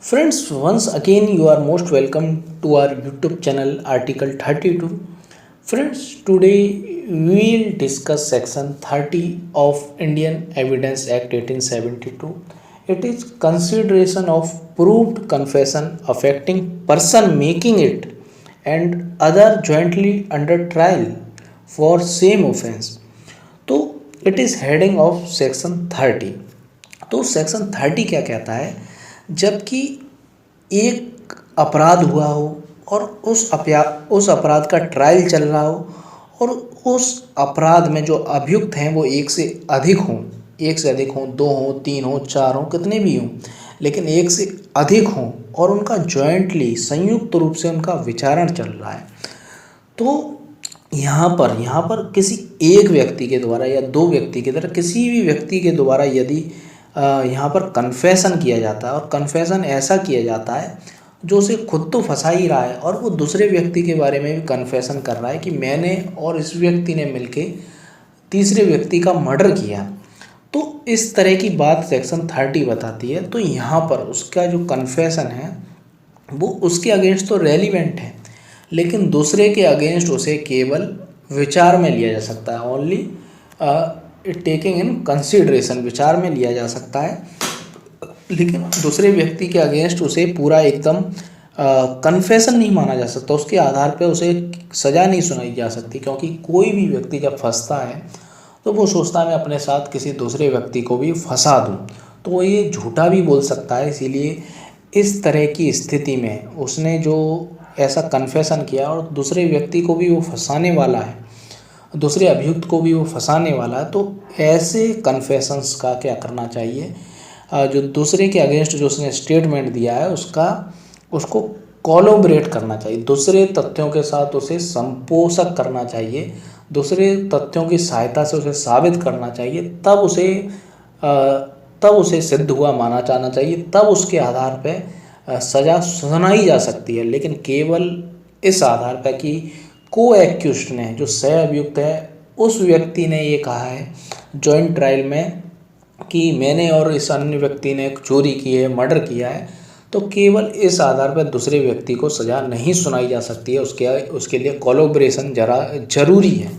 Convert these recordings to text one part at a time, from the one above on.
Friends, once again you are most welcome to our YouTube channel Article 32. Friends, today we will discuss section 30 of Indian Evidence Act 1872. It is consideration of proved confession affecting person making it and other jointly under trial for same offense. तो it is heading of section 30। तो section 30 क्या कहता है, जबकि एक अपराध हुआ हो और उस अपराध का ट्रायल चल रहा हो और उस अपराध में जो अभियुक्त हैं वो एक से अधिक हों, दो हों, तीन हों, चार हों, कितने भी हों, लेकिन एक से अधिक हों और उनका जॉइंटली संयुक्त रूप से उनका विचारण चल रहा है। तो यहाँ पर किसी एक व्यक्ति के द्वारा या दो व्यक्ति के द्वारा, किसी भी व्यक्ति के द्वारा यदि यहाँ पर कन्फेशन किया जाता है और कन्फेशन ऐसा किया जाता है जो उसे खुद तो फंसा ही रहा है और वो दूसरे व्यक्ति के बारे में भी कन्फेशन कर रहा है कि मैंने और इस व्यक्ति ने मिलके तीसरे व्यक्ति का मर्डर किया, तो इस तरह की बात सेक्शन 30 बताती है। तो यहाँ पर उसका जो कन्फेशन है वो उसके अगेंस्ट तो रेलिवेंट है, लेकिन दूसरे के अगेंस्ट उसे केवल विचार में लिया जा सकता है, ओनली टेकिंग इन कंसिडरेशन, विचार में लिया जा सकता है, लेकिन दूसरे व्यक्ति के अगेंस्ट उसे पूरा एकदम कन्फेशन नहीं माना जा सकता, उसके आधार पे उसे सज़ा नहीं सुनाई जा सकती। क्योंकि कोई भी व्यक्ति जब फंसता है तो वो सोचता है मैं अपने साथ किसी दूसरे व्यक्ति को भी फंसा दूँ, तो वो ये झूठा भी बोल सकता है। इसीलिए इस तरह की स्थिति में उसने जो ऐसा कन्फेशन किया और दूसरे व्यक्ति को भी वो फंसाने वाला है, दूसरे अभियुक्त को भी वो फंसाने वाला है, तो ऐसे कन्फेशंस का क्या करना चाहिए, जो दूसरे के अगेंस्ट जो उसने स्टेटमेंट दिया है उसको कोलैबोरेट करना चाहिए, दूसरे तथ्यों के साथ उसे संपोषक करना चाहिए, दूसरे तथ्यों की सहायता से उसे साबित करना चाहिए, तब उसे सिद्ध हुआ माना जाना चाहिए, तब उसके आधार पर सज़ा सुनाई जा सकती है। लेकिन केवल इस आधार पर कि को एक्यूज्ड ने, जो सह अभियुक्त है, उस व्यक्ति ने ये कहा है जॉइंट ट्रायल में कि मैंने और इस अन्य व्यक्ति ने चोरी की है, मर्डर किया है, तो केवल इस आधार पर दूसरे व्यक्ति को सज़ा नहीं सुनाई जा सकती है, उसके लिए कोलैबोरेशन जरूरी है।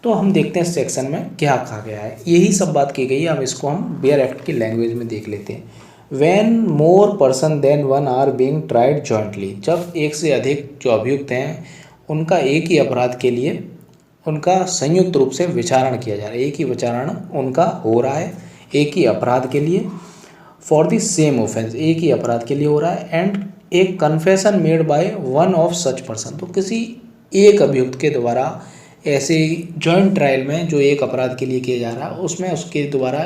तो हम देखते हैं सेक्शन में क्या कहा गया है, यही सब बात की गई है। अब इसको हम बेयर एक्ट की लैंग्वेज में देख लेते हैं। When more person then one are being tried jointly, जब एक से अधिक जो अभियुक्त हैं उनका एक ही अपराध के लिए उनका संयुक्त रूप से विचारण किया जा रहा है, एक ही विचारण उनका हो रहा है एक ही अपराध के लिए, फॉर द सेम ऑफेंस, एक ही अपराध के लिए हो रहा है, एंड एक confession made by one of such person, तो किसी एक अभियुक्त के द्वारा ऐसे जॉइंट ट्रायल में जो एक अपराध के लिए किया जा रहा है उसमें उसके द्वारा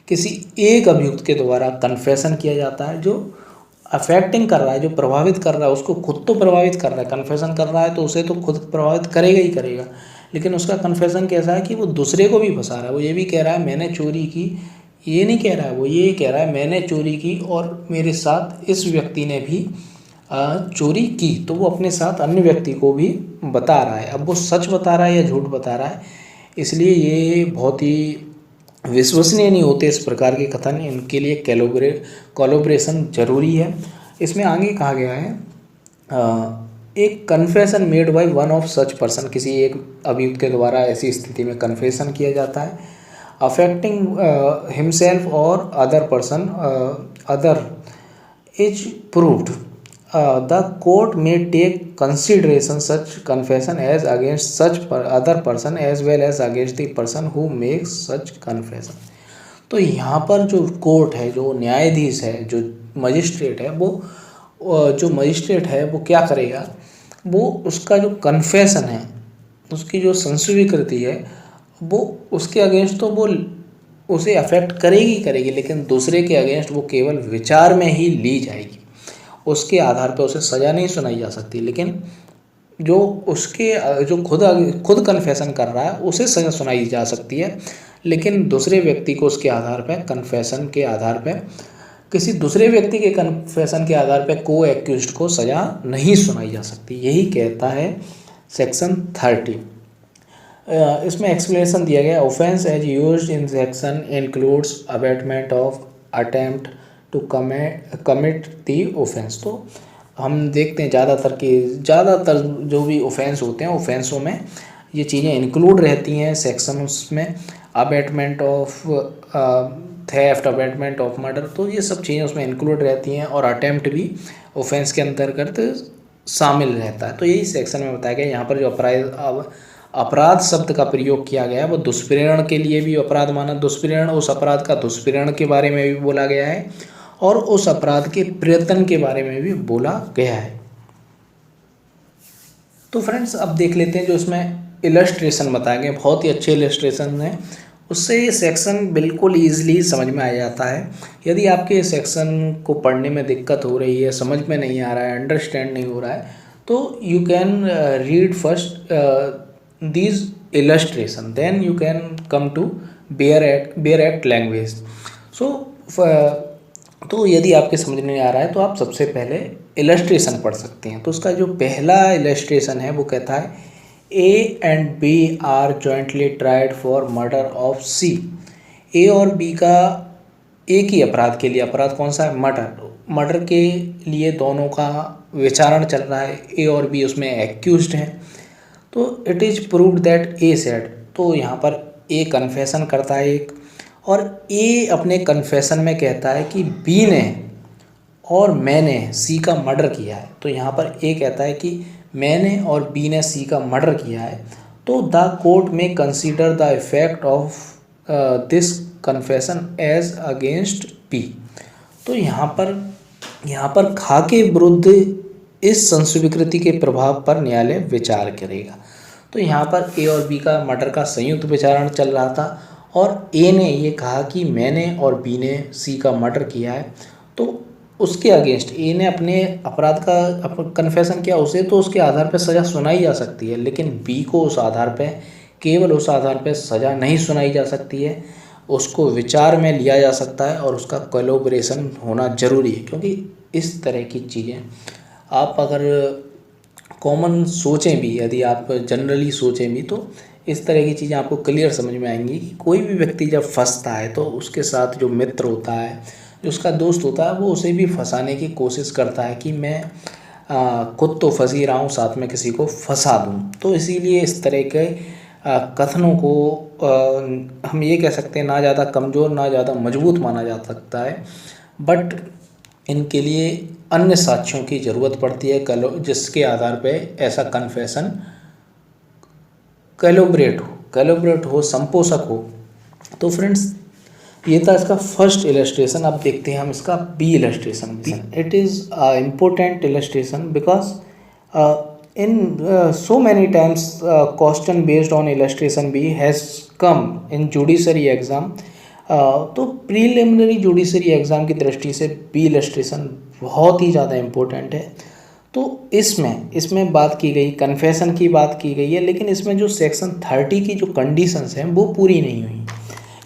किसी एक अभियुक्त के द्वारा कन्फेशन किया जाता है जो अफेक्टिंग कर रहा है, जो प्रभावित कर रहा है, उसको खुद तो प्रभावित कर रहा है, कन्फेशन कर रहा है तो उसे तो खुद प्रभावित करेगा ही करेगा, लेकिन उसका कन्फेशन कैसा है कि वो दूसरे को भी फंसा रहा है। वो ये भी कह रहा है मैंने चोरी की, ये नहीं कह रहा है, वो ये कह रहा है मैंने चोरी की और मेरे साथ इस व्यक्ति ने भी चोरी की, तो वो अपने साथ अन्य व्यक्ति को भी बता रहा है। अब वो सच बता रहा है या झूठ बता रहा है, इसलिए ये बहुत ही विश्वसनीय नहीं होते इस प्रकार के कथन, इनके लिए कोलैबोरेशन जरूरी है। इसमें आगे कहा गया है एक confession made by one of such person, किसी एक अभियुक्त के द्वारा ऐसी स्थिति में कन्फेशन किया जाता है, अफेक्टिंग हिमसेल्फ और other person other is proved, the court may take consideration such confession as against such other person as well as against the person who makes such confession. तो यहाँ पर जो कोर्ट है, जो न्यायाधीश है, जो मजिस्ट्रेट है, वो क्या करेगा, वो उसका जो कन्फेशन है, उसकी जो संस्वीकृति है, वो उसके अगेंस्ट तो वो उसे अफेक्ट करेगी, लेकिन दूसरे के अगेंस्ट वो केवल विचार में ही ली जाएगी, उसके आधार पर उसे सज़ा नहीं सुनाई जा सकती। लेकिन जो खुद कन्फेशन कर रहा है उसे सज़ा सुनाई जा सकती है, लेकिन दूसरे व्यक्ति को उसके आधार पर, कन्फेशन के आधार पर, किसी दूसरे व्यक्ति के कन्फेशन के आधार पर को एक्यूज्ड को सज़ा नहीं सुनाई जा सकती। यही कहता है सेक्शन 30। इसमें एक्सप्लेनेशन दिया गया, offence as used in section includes abetment of attempt to commit the offence. तो हम देखते हैं ज़्यादातर जो भी ऑफेंस होते हैं, ऑफेंसों में ये चीज़ें इंक्लूड रहती हैं सेक्शन उसमें, abetment of theft, abetment of murder, तो ये सब चीज़ें उसमें इंक्लूड रहती हैं, और अटेम्प्ट भी ऑफेंस के अंतर्गत शामिल रहता है। तो यही सेक्शन में बताया गया। यहाँ पर जो अपराध शब्द का प्रयोग किया गया है वो दुष्प्रेरण के लिए भी अपराध माना, दुष्प्रेरण, उस अपराध का दुष्प्रेरण के बारे में भी बोला गया है, और उस अपराध के प्रयत्न के बारे में भी बोला गया है। तो फ्रेंड्स अब देख लेते हैं जो इसमें इलस्ट्रेशन बताए गए, बहुत ही अच्छे इलस्ट्रेशन हैं, उससे ये सेक्शन बिल्कुल ईजिली समझ में आ जाता है। यदि आपके सेक्शन को पढ़ने में दिक्कत हो रही है, समझ में नहीं आ रहा है, अंडरस्टैंड नहीं हो रहा है, तो you can read first these illustration, then you can come to bare act language. So तो यदि आपके समझ में नहीं आ रहा है तो आप सबसे पहले इलस्ट्रेशन पढ़ सकते हैं। तो उसका जो पहला इलस्ट्रेशन है वो कहता है A and B are jointly tried for murder of C। ए और बी का एक ही अपराध के लिए, अपराध कौन सा है, मर्डर के लिए दोनों का विचारण चल रहा है। ए और बी उसमें एक्यूज्ड हैं। तो it is proved that A said, तो यहाँ पर ए कन्फेशन करता है एक, और ए अपने कन्फेशन में कहता है कि बी ने और मैंने सी का मर्डर किया है। तो यहाँ पर ए कहता है कि मैंने और बी ने सी का मर्डर किया है। तो the court may consider the effect of this confession as against B. तो यहाँ पर खा के विरुद्ध इस संस्वीकृति के प्रभाव पर न्यायालय विचार करेगा। तो यहाँ पर ए और बी का मर्डर का संयुक्त विचारण चल रहा था, और ए ने ये कहा कि मैंने और बी ने सी का मर्डर किया है। तो उसके अगेंस्ट ए ने अपने अपराध का कन्फेशन किया, उसे तो उसके आधार पर सज़ा सुनाई जा सकती है, लेकिन बी को उस आधार पर, केवल उस आधार पर सज़ा नहीं सुनाई जा सकती है, उसको विचार में लिया जा सकता है, और उसका कोलैबोरेशन होना ज़रूरी है। क्योंकि इस तरह की चीज़ें आप अगर कॉमन सोचें भी, यदि आप जनरली सोचें भी, तो इस तरह की चीज़ें आपको क्लियर समझ में आएंगी कि कोई भी व्यक्ति जब फंसता है तो उसके साथ जो मित्र होता है, जो उसका दोस्त होता है, वो उसे भी फंसाने की कोशिश करता है कि मैं खुद तो फंस ही रहा हूँ, साथ में किसी को फंसा दूँ। तो इसीलिए इस तरह के कथनों को हम ये कह सकते हैं ना ज़्यादा कमज़ोर ना ज़्यादा मजबूत माना जा सकता है, बट इनके लिए अन्य साक्ष्यों की ज़रूरत पड़ती है जिसके आधार पे ऐसा कन्फेशन कैलोब्रेट हो, संपोषक हो। तो फ्रेंड्स ये था इसका फर्स्ट इलस्ट्रेशन। अब देखते हैं हम इसका B illustration. It is important illustration because in so many times question based on illustration B has come in judiciary exam। तो प्रीलिमिनरी जुडिशरी एग्ज़ाम की दृष्टि से बी इलस्ट्रेशन बहुत ही ज़्यादा इम्पोर्टेंट है। तो इसमें बात की गई, कन्फेशन की बात की गई है, लेकिन इसमें जो सेक्शन 30 की जो कंडीशंस हैं वो पूरी नहीं हुई।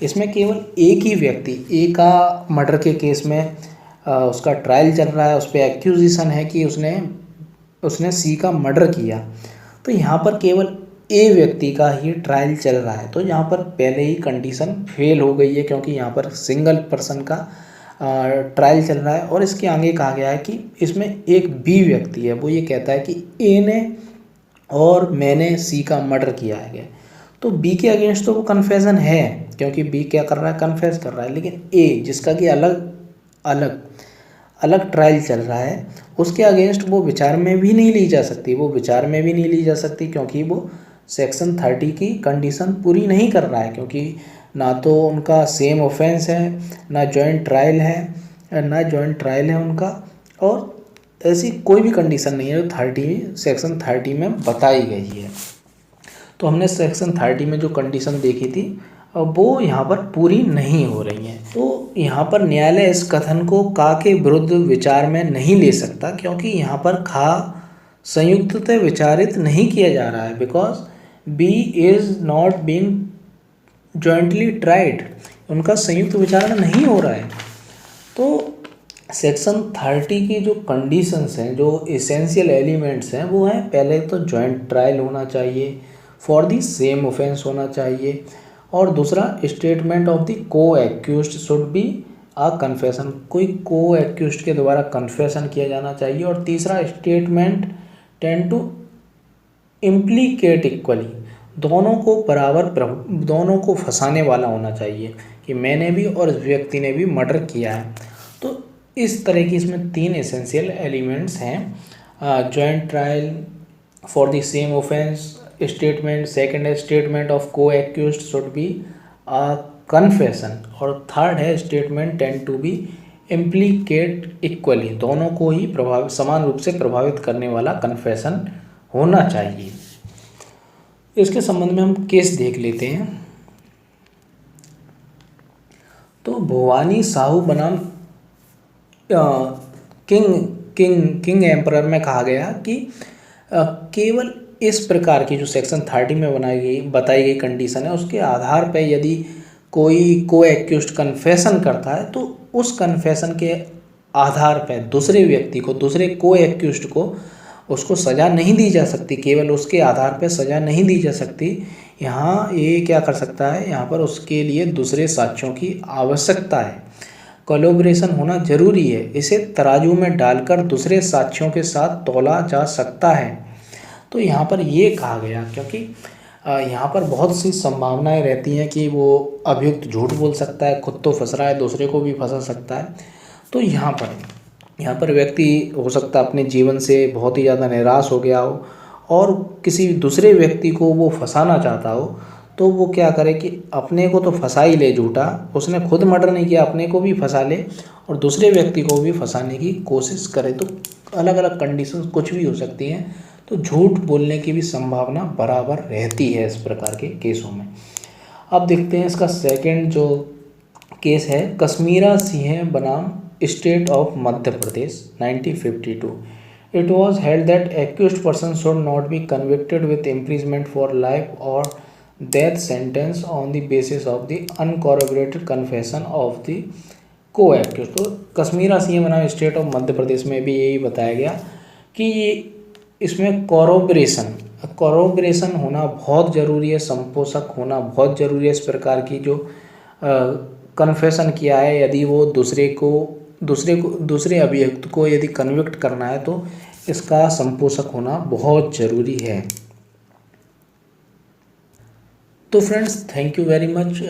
इसमें केवल एक ही व्यक्ति, ए का मर्डर के केस में उसका ट्रायल चल रहा है, उस पर एक्यूजिशन है कि उसने सी का मर्डर किया। तो यहाँ पर केवल ए व्यक्ति का ही ट्रायल चल रहा है। तो यहाँ पर पहले ही कंडीशन फेल हो गई है, क्योंकि यहाँ पर सिंगल पर्सन का ट्रायल चल रहा है। और इसके आगे कहा गया है कि इसमें एक बी व्यक्ति है, वो ये कहता है कि ए ने और मैंने सी का मर्डर किया है। तो बी के अगेंस्ट तो वो कन्फेशन है, क्योंकि बी क्या कर रहा है, कन्फेस कर रहा है, लेकिन ए जिसका कि अलग ट्रायल चल रहा है, उसके अगेंस्ट वो विचार में भी नहीं ली जा सकती, क्योंकि वो सेक्शन 30 की कंडीशन पूरी नहीं कर रहा है, क्योंकि ना तो उनका सेम ऑफेंस है, ना जॉइंट ट्रायल है उनका, और ऐसी कोई भी कंडीशन नहीं है जो सेक्शन 30 में बताई गई है। तो हमने सेक्शन 30 में जो कंडीशन देखी थी वो यहाँ पर पूरी नहीं हो रही हैं। तो यहाँ पर न्यायालय इस कथन को का के विरुद्ध विचार में नहीं ले सकता, क्योंकि यहाँ पर खा संयुक्तः विचारित नहीं किया जा रहा है, because B is not being jointly tried, उनका संयुक्त विचारण नहीं हो रहा है। तो सेक्शन 30 की जो कंडीशंस हैं, जो एसेंशियल एलिमेंट्स हैं, वो हैं पहले तो जॉइंट ट्रायल होना चाहिए, फॉर दी सेम ऑफेंस होना चाहिए, और दूसरा स्टेटमेंट ऑफ द को accused should be a confession, कोई को एक्यूज्ड के द्वारा कन्फेशन किया जाना चाहिए। और तीसरा, statement tend to implicate equally, दोनों को बराबर दोनों को फंसाने वाला होना चाहिए कि मैंने भी और इस व्यक्ति ने भी मर्डर किया है। तो इस तरह की इसमें 3 एसेंशियल एलिमेंट्स हैं। Joint trial for the same offence statement, second है statement of co-accused should be a confession, और थर्ड है statement tend to be implicate equally, दोनों को ही समान रूप से प्रभावित करने वाला कन्फेशन होना चाहिए। इसके संबंध में हम केस देख लेते हैं। तो भवानी साहू बनाम किंग एम्परर में कहा गया कि केवल इस प्रकार की जो सेक्शन 30 में बताई गई कंडीशन है उसके आधार पर यदि कोई को एक्यूज्ड कन्फेशन करता है तो उस कन्फेशन के आधार पर दूसरे व्यक्ति को, दूसरे को एक्यूज्ड को उसको सज़ा नहीं दी जा सकती, केवल उसके आधार पर सज़ा नहीं दी जा सकती। यहाँ ये क्या कर सकता है, यहाँ पर उसके लिए दूसरे साक्ष्यों की आवश्यकता है, कोलैबोरेशन होना जरूरी है, इसे तराजू में डालकर दूसरे साक्ष्यों के साथ तौला जा सकता है। तो यहाँ पर ये कहा गया क्योंकि यहाँ पर बहुत सी संभावनाएं रहती हैं कि वो अभियुक्त झूठ बोल सकता है, खुद तो फंस रहा है, दूसरे को भी फंसा सकता है। तो यहाँ पर व्यक्ति हो सकता है अपने जीवन से बहुत ही ज़्यादा निराश हो गया हो और किसी दूसरे व्यक्ति को वो फंसाना चाहता हो, तो वो क्या करे कि अपने को तो फंसा ही ले झूठा, उसने खुद मर्डर नहीं किया, अपने को भी फंसा ले और दूसरे व्यक्ति को भी फंसाने की कोशिश करे। तो अलग अलग कंडीशंस कुछ भी हो सकती हैं, तो झूठ बोलने की भी संभावना बराबर रहती है इस प्रकार के केसों में। अब देखते हैं इसका सेकंड जो केस है, कश्मीरा सिंह बनाम state of Madhya Pradesh 1952। It was held that accused person should not be convicted with imprisonment for life or death sentence on the basis of the uncorroborated confession of the co-accused। तो कश्मीरा सिंह बनाम state of Madhya Pradesh में भी यही बताया गया कि ये इसमें कॉरोबरेशन होना बहुत ज़रूरी है, संपोषक होना बहुत ज़रूरी है। इस प्रकार की जो कन्फेशन किया है, यदि वो दूसरे अभियुक्त को यदि कन्विक्ट करना है तो इसका संपोषक होना बहुत ज़रूरी है। तो friends, thank you very much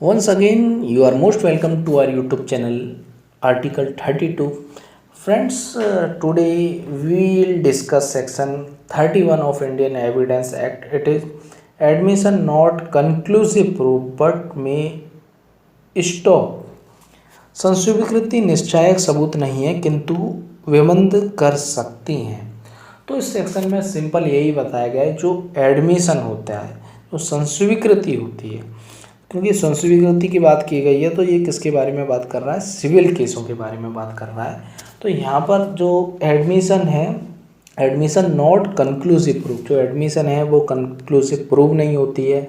once again, you are most welcome to our YouTube channel article 32। Friends, today we will discuss section 31 of Indian evidence act. It is admission not conclusive proof but may stop. संस्वीकृति निश्चायक सबूत नहीं है किंतु विबंध कर सकती हैं। तो इस सेक्शन में सिंपल यही बताया गया है, जो एडमिशन होता है, जो संस्वीकृति होती है, क्योंकि संस्वीकृति की बात की गई है तो ये किसके बारे में बात कर रहा है, सिविल केसों के बारे में बात कर रहा है। तो यहाँ पर जो एडमिशन है, एडमिशन नॉट कंक्लूसिव प्रूफ, जो एडमिशन है वो कंक्लूसिव प्रूफ नहीं होती है,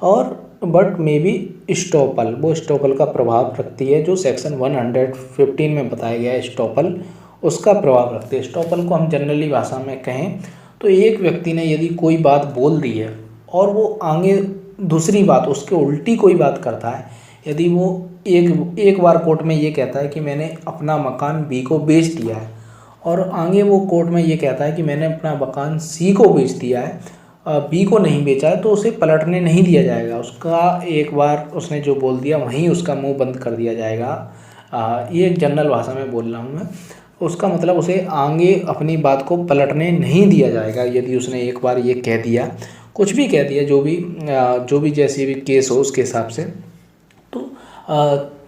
और बट मे बी स्टॉपल, वो स्टॉपल का प्रभाव रखती है, जो सेक्शन 115 में बताया गया है स्टॉपल उसका प्रभाव रखती है। स्टॉपल को हम जनरली भाषा में कहें तो एक व्यक्ति ने यदि कोई बात बोल दी है और वो आगे दूसरी बात उसके उल्टी कोई बात करता है, यदि वो एक बार कोर्ट में ये कहता है कि मैंने अपना मकान बी को बेच दिया है और आगे वो कोर्ट में ये कहता है कि मैंने अपना मकान सी को बेच दिया है, बी को नहीं बेचा है, तो उसे पलटने नहीं दिया जाएगा। उसका एक बार उसने जो बोल दिया वहीं उसका मुंह बंद कर दिया जाएगा। ये जनरल भाषा में बोल रहा हूँ मैं। उसका मतलब उसे आगे अपनी बात को पलटने नहीं दिया जाएगा यदि उसने एक बार ये कह दिया, कुछ भी कह दिया, जो भी जैसी भी केस हो उसके हिसाब से।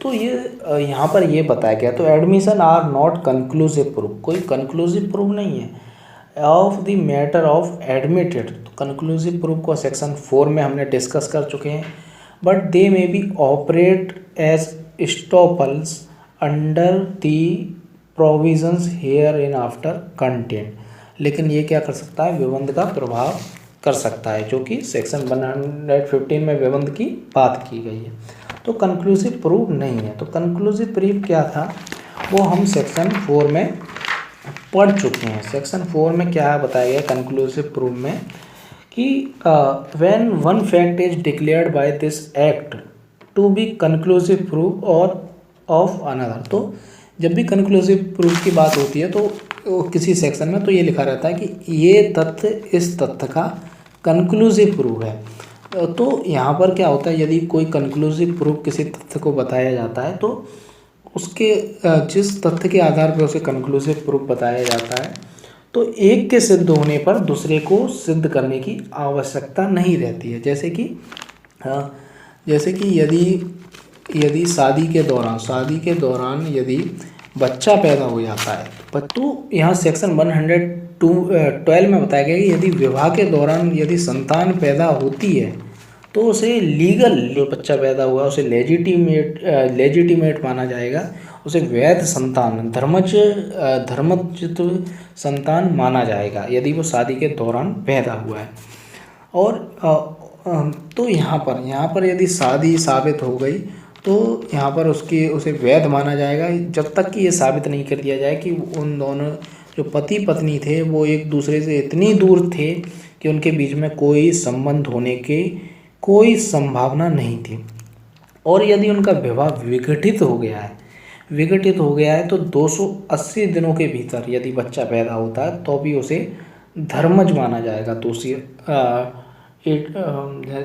तो ये यहाँ पर ये बताया गया। तो admission are not conclusive proof, कोई कंक्लूसिव प्रूफ नहीं है of the matter of admitted. तो कंक्लूसिव प्रूफ को सेक्शन 4 में हमने डिस्कस कर चुके हैं। But they may be operate as estoppels under the provisions hereinafter content. लेकिन ये क्या कर सकता है, विबंध का प्रभाव कर सकता है, जो कि सेक्शन 115 में विबंध की बात की गई है। तो कंक्लूसिव प्रूफ नहीं है। तो कंक्लूसिव प्रूफ क्या था वो हम सेक्शन 4 में पढ़ चुके हैं। सेक्शन 4 में क्या बताया गया कंक्लूसिव प्रूफ में कि when one fact is declared by this act to be conclusive proof of another. तो जब भी कंक्लूसिव प्रूफ की बात होती है तो किसी सेक्शन में तो ये लिखा रहता है कि ये तथ्य इस तथ्य का कंक्लूसिव प्रूफ है। तो यहाँ पर क्या होता है, यदि कोई कंक्लूसिव प्रूफ किसी तथ्य को बताया जाता है तो उसके जिस तथ्य के आधार पर उसे कंक्लूसिव प्रूफ बताया जाता है तो एक के सिद्ध होने पर दूसरे को सिद्ध करने की आवश्यकता नहीं रहती है। जैसे कि यदि शादी के दौरान यदि बच्चा पैदा हो जाता है तो यहाँ सेक्शन 112 में बताया गया कि यदि विवाह के दौरान यदि संतान पैदा होती है तो उसे लीगल, जो बच्चा पैदा हुआ उसे लेजिटिमेट माना जाएगा, उसे वैध संतान, धर्मजित संतान माना जाएगा यदि वो शादी के दौरान पैदा हुआ है। और तो यहाँ पर यदि शादी साबित हो गई तो यहाँ पर उसे वैध माना जाएगा जब तक कि ये साबित नहीं कर दिया जाए कि उन दोनों जो पति पत्नी थे वो एक दूसरे से इतनी दूर थे कि उनके बीच में कोई संबंध होने की कोई संभावना नहीं थी। और यदि उनका विवाह विघटित हो गया है तो 280 दिनों के भीतर यदि बच्चा पैदा होता है तो भी उसे धर्मज माना जाएगा।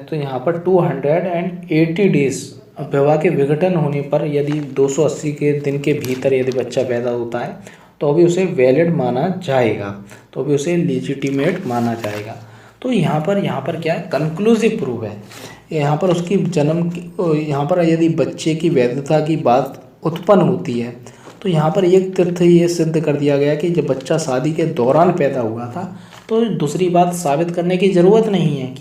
तो यहाँ पर 280 डेज विवाह के विघटन होने पर यदि 280 के दिन के भीतर यदि बच्चा पैदा होता है तो भी उसे वैलिड माना जाएगा, तो भी उसे लेजिटिमेट माना जाएगा। तो यहाँ पर क्या है, कंक्लूसिव प्रूफ है। यहाँ पर उसकी यहाँ पर यदि बच्चे की वैधता की बात उत्पन्न होती है तो यहाँ पर एक तथ्य ये सिद्ध कर दिया गया कि जब बच्चा शादी के दौरान पैदा हुआ था तो दूसरी बात साबित करने की ज़रूरत नहीं है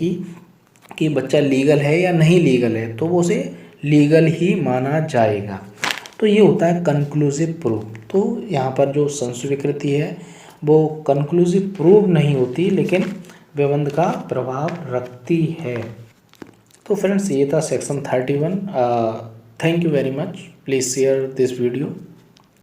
कि बच्चा लीगल है या नहीं लीगल है, तो वो उसे लीगल ही माना जाएगा। तो ये होता है कंक्लूसिव प्रूफ। तो यहाँ पर जो संस्वीकृति है वो कंक्लूसिव प्रूफ नहीं होती लेकिन विबंध का प्रभाव रखती है। तो फ्रेंड्स ये था section 31। Thank you very much. Please share this video.